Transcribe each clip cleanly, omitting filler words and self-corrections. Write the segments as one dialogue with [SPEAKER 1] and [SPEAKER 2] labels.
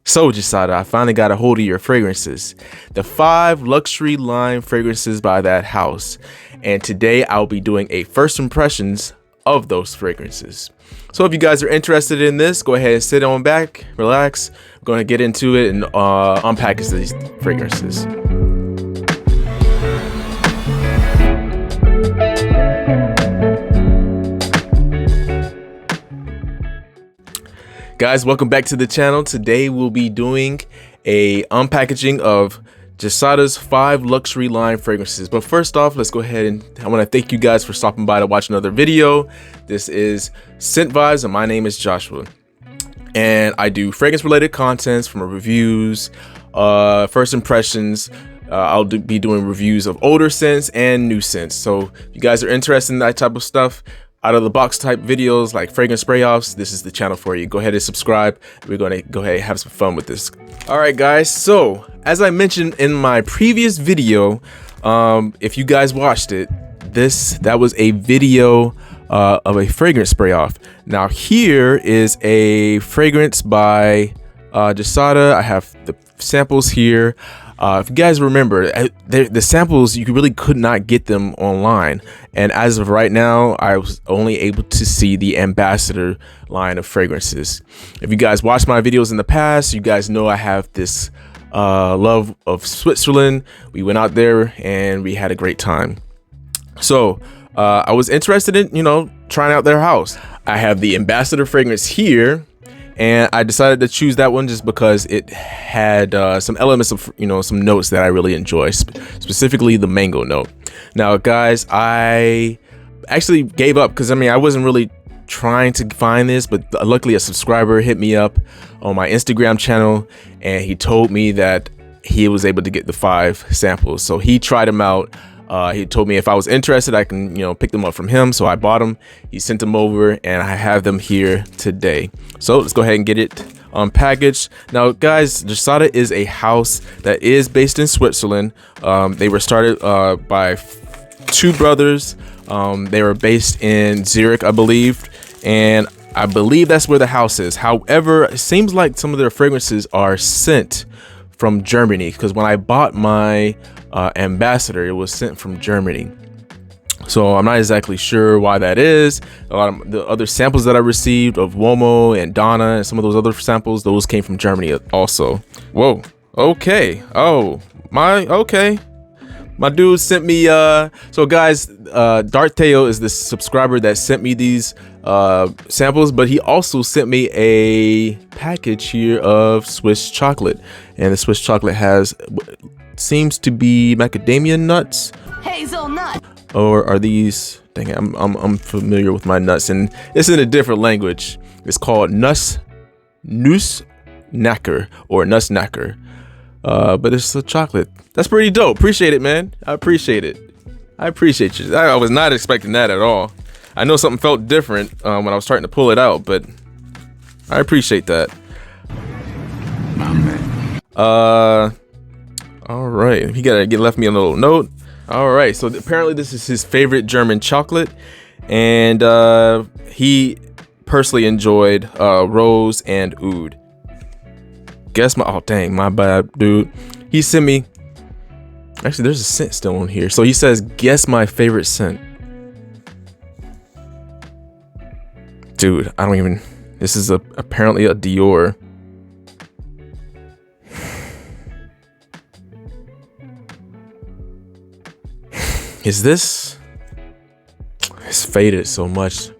[SPEAKER 1] So Gisada, I finally got a hold of your fragrances, the 5 luxury line fragrances by that house. And today I'll be doing a first impressions of those fragrances. So if you guys are interested in this, go ahead and sit on back, relax. I'm going to get into it and unpackage these fragrances. Guys, welcome back to the channel. Today we'll be doing a unpackaging of Gisada's 5 luxury line fragrances. But first off, let's go ahead and I want to thank you guys for stopping by to watch another video. This is Scent Vibes and my name is Joshua. And I do fragrance related contents from reviews, first impressions. I'll be doing reviews of older scents and new scents. So if you guys are interested in that type of stuff, out of the box type videos like fragrance spray offs, this is the channel for you. Go ahead and subscribe. We're going to go ahead and have some fun with this. All right, guys. So as I mentioned in my previous video, if you guys watched it, that was a video of a fragrance spray off. Now here is a fragrance by Gisada. I have the samples here. If you guys remember, the samples, you really could not get them online. And as of right now, I was only able to see the Ambassador line of fragrances. If you guys watched my videos in the past, you guys know I have this love of Switzerland. We went out there and we had a great time. So I was interested in, trying out their house. I have the Ambassador fragrance here. And I decided to choose that one just because it had some elements of, some notes that I really enjoy, specifically the mango note. Now, guys, I actually gave up because, I wasn't really trying to find this, but luckily a subscriber hit me up on my Instagram channel and he told me that he was able to get the 5 samples. So he tried them out. He told me if I was interested, I can, pick them up from him. So I bought them. He sent them over and I have them here today. So let's go ahead and get it unpackaged. Now, guys, Gisada is a house that is based in Switzerland. They were started by 2 brothers. They were based in Zurich, I believe. And I believe that's where the house is. However, it seems like some of their fragrances are sent from Germany, because when I bought my Ambassador, it was sent from Germany. So I'm not exactly sure why that is. A lot of the other samples that I received of Womo and Donna and some of those other samples, those came from Germany also. Whoa. Okay. Oh my. Okay. My dude sent me. So guys, Darteo is the subscriber that sent me these samples, but he also sent me a package here of Swiss chocolate, and the Swiss chocolate has seems to be macadamia nuts.
[SPEAKER 2] Hazelnut.
[SPEAKER 1] Or are these? Dang it, I'm familiar with my nuts, and it's in a different language. It's called Nussnacker or Nussnacker. But it's a chocolate. That's pretty dope. Appreciate it, man. I appreciate it. I appreciate you. I was not expecting that at all. I know something felt different when I was starting to pull it out, but I appreciate that.
[SPEAKER 2] My man.
[SPEAKER 1] All right. He left me a little note. All right. So apparently this is his favorite German chocolate, and he personally enjoyed rose and oud. Oh dang, my bad, dude. He sent me, actually there's a scent still on here. So he says, guess my favorite scent. Dude, I don't even, this is apparently a Dior. Is this? It's faded so much.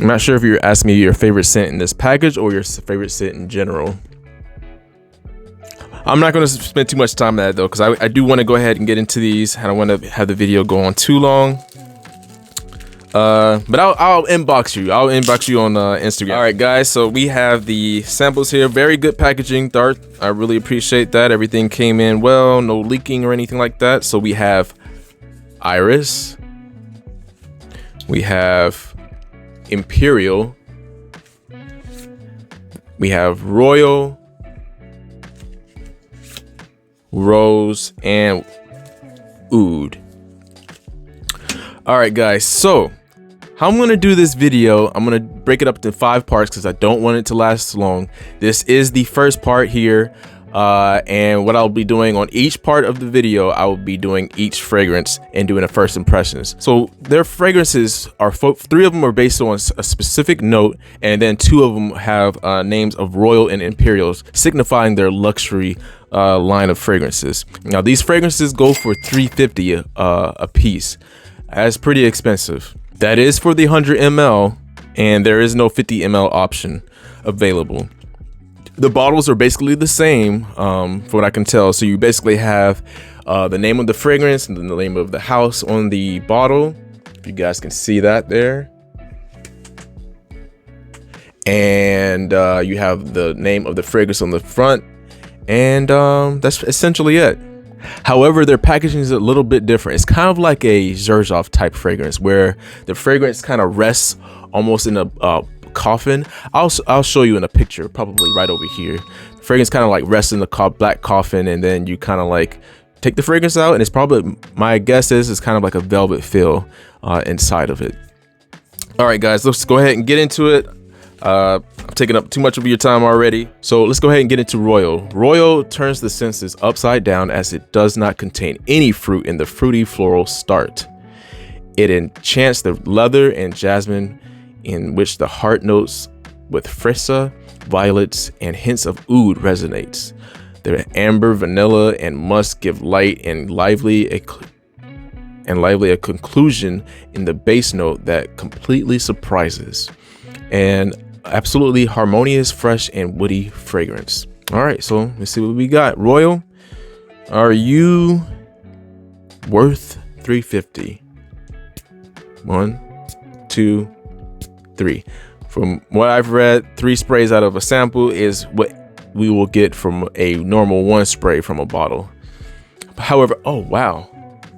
[SPEAKER 1] I'm not sure if you're asking me your favorite scent in this package or your favorite scent in general. I'm not going to spend too much time on that though, because I do want to go ahead and get into these. I don't want to have the video go on too long. But I'll inbox you. I'll inbox you on Instagram. All right, guys. So we have the samples here. Very good packaging, Dart. I really appreciate that. Everything came in well. No leaking or anything like that. So we have Iris. We have Imperial. We have Royal, Rose, and Oud. All right, guys. So How I'm gonna do this video, I'm gonna break it up into 5 parts because I don't want it to last long. This is the first part here, and what I'll be doing on each part of the video, I will be doing each fragrance and doing a first impressions. So their fragrances are 3 of them are based on a specific note, and then 2 of them have names of royal and imperials, signifying their luxury line of fragrances. Now these fragrances go for $350 a piece. That's pretty expensive. That is for the 100 ml, and there is no 50 ml option available. The bottles are basically the same, from what I can tell. So you basically have the name of the fragrance and then the name of the house on the bottle. If you guys can see that there. And you have the name of the fragrance on the front, and that's essentially it. However, their packaging is a little bit different. It's kind of like a Xerjoff type fragrance where the fragrance kind of rests almost in a coffin. I'll show you in a picture, probably right over here. The fragrance kind of like rests in the black coffin, and then you kind of like take the fragrance out, and it's probably, my guess is it's kind of like a velvet feel inside of it. All right, guys, let's go ahead and get into it. I'm taking up too much of your time already, so let's go ahead and get into Royal. Royal turns the senses upside down as it does not contain any fruit in the fruity floral start. It enchants the leather and jasmine, in which the heart notes with frisa, violets, and hints of oud resonates. The amber, vanilla, and musk give light and lively a conclusion in the base note that completely surprises. And absolutely harmonious, fresh, and woody fragrance. All right, so let's see what we got. Royal, are you worth $350? 1, 2, 3. From what I've read, 3 sprays out of a sample is what we will get from a normal 1 spray from a bottle. However, oh wow,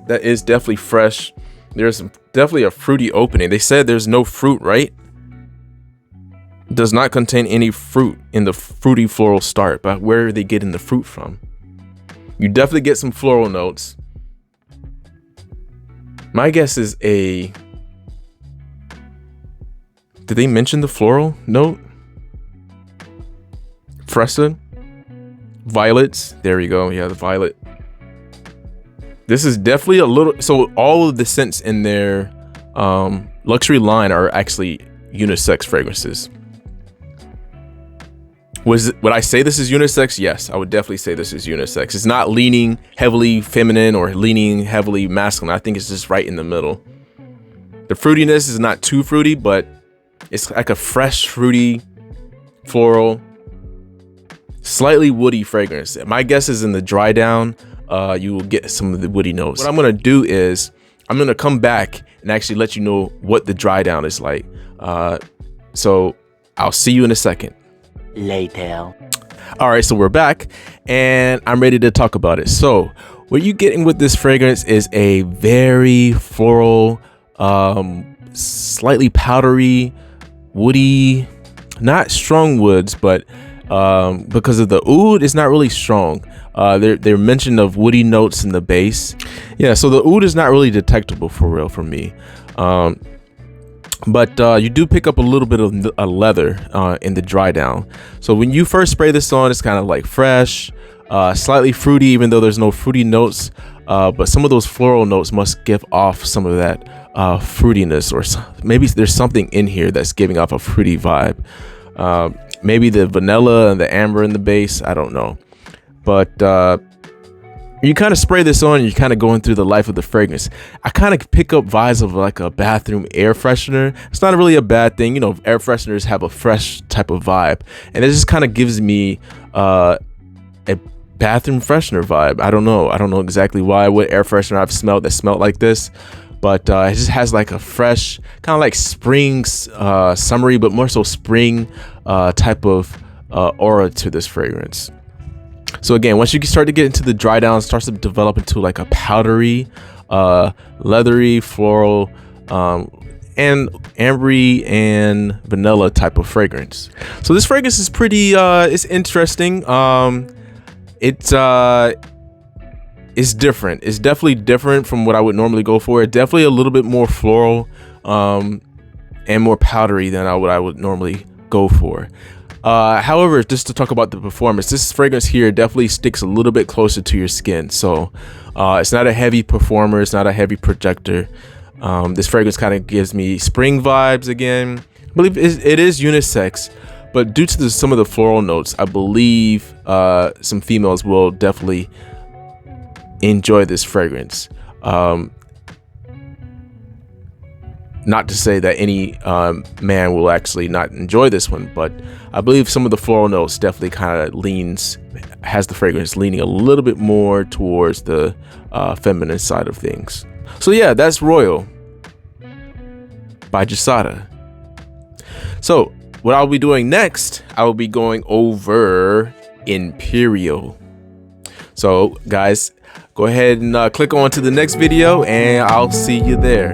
[SPEAKER 1] that is definitely fresh. There's definitely a fruity opening. They said there's no fruit, right? Does not contain any fruit in the fruity floral start, but where are they getting the fruit from? You definitely get some floral notes. My guess is did they mention the floral note? Fresa, violets, there we go. Yeah, the violet. This is definitely a little, so all of the scents in their luxury line are actually unisex fragrances. Would I say this is unisex? Yes, I would definitely say this is unisex. It's not leaning heavily feminine or leaning heavily masculine. I think it's just right in the middle. The fruitiness is not too fruity, but it's like a fresh, fruity, floral, slightly woody fragrance. My guess is in the dry down, you will get some of the woody notes. What I'm gonna do is I'm gonna come back and actually let you know what the dry down is like. So I'll see you in a second.
[SPEAKER 3] Later.
[SPEAKER 1] All right, so we're back and I'm ready to talk about it. So what you're getting with this fragrance is a very floral, slightly powdery, woody, not strong woods, but because of the oud, it's not really strong. They're mentioned of woody notes in the base. Yeah, so the oud is not really detectable for real for me. But you do pick up a little bit of a leather in the dry down. So when you first spray this on, it's kind of like fresh, slightly fruity, even though there's no fruity notes. But some of those floral notes must give off some of that fruitiness, or maybe there's something in here that's giving off a fruity vibe. Maybe the vanilla and the amber in the base, I don't know. But you kind of spray this on and you're kind of going through the life of the fragrance. I kind of pick up vibes of like a bathroom air freshener. It's not really a bad thing. You know, air fresheners have a fresh type of vibe. And it just kind of gives me a bathroom freshener vibe. I don't know exactly what air freshener I've smelled that smelled like this. But it just has like a fresh, kind of like spring, summery, but more so spring type of aura to this fragrance. So again, once you start to get into the dry down, it starts to develop into like a powdery, leathery, floral, and ambery and vanilla type of fragrance. So this fragrance is pretty, it's interesting. It's different. It's definitely different from what I would normally go for. It's definitely a little bit more floral. and more powdery than what I would normally go for. However, just to talk about the performance, this fragrance here definitely sticks a little bit closer to your skin. So it's not a heavy performer, it's not a heavy projector. This fragrance kind of gives me spring vibes again. I believe it is unisex, but due to some of the floral notes, I believe some females will definitely enjoy this fragrance. Not to say that any man will actually not enjoy this one, but I believe some of the floral notes definitely kind of has the fragrance leaning a little bit more towards the feminine side of things. So yeah, that's Royal by Gisada. So what I'll be doing next, I will be going over Imperial. So guys, go ahead and click on to the next video, and I'll see you there.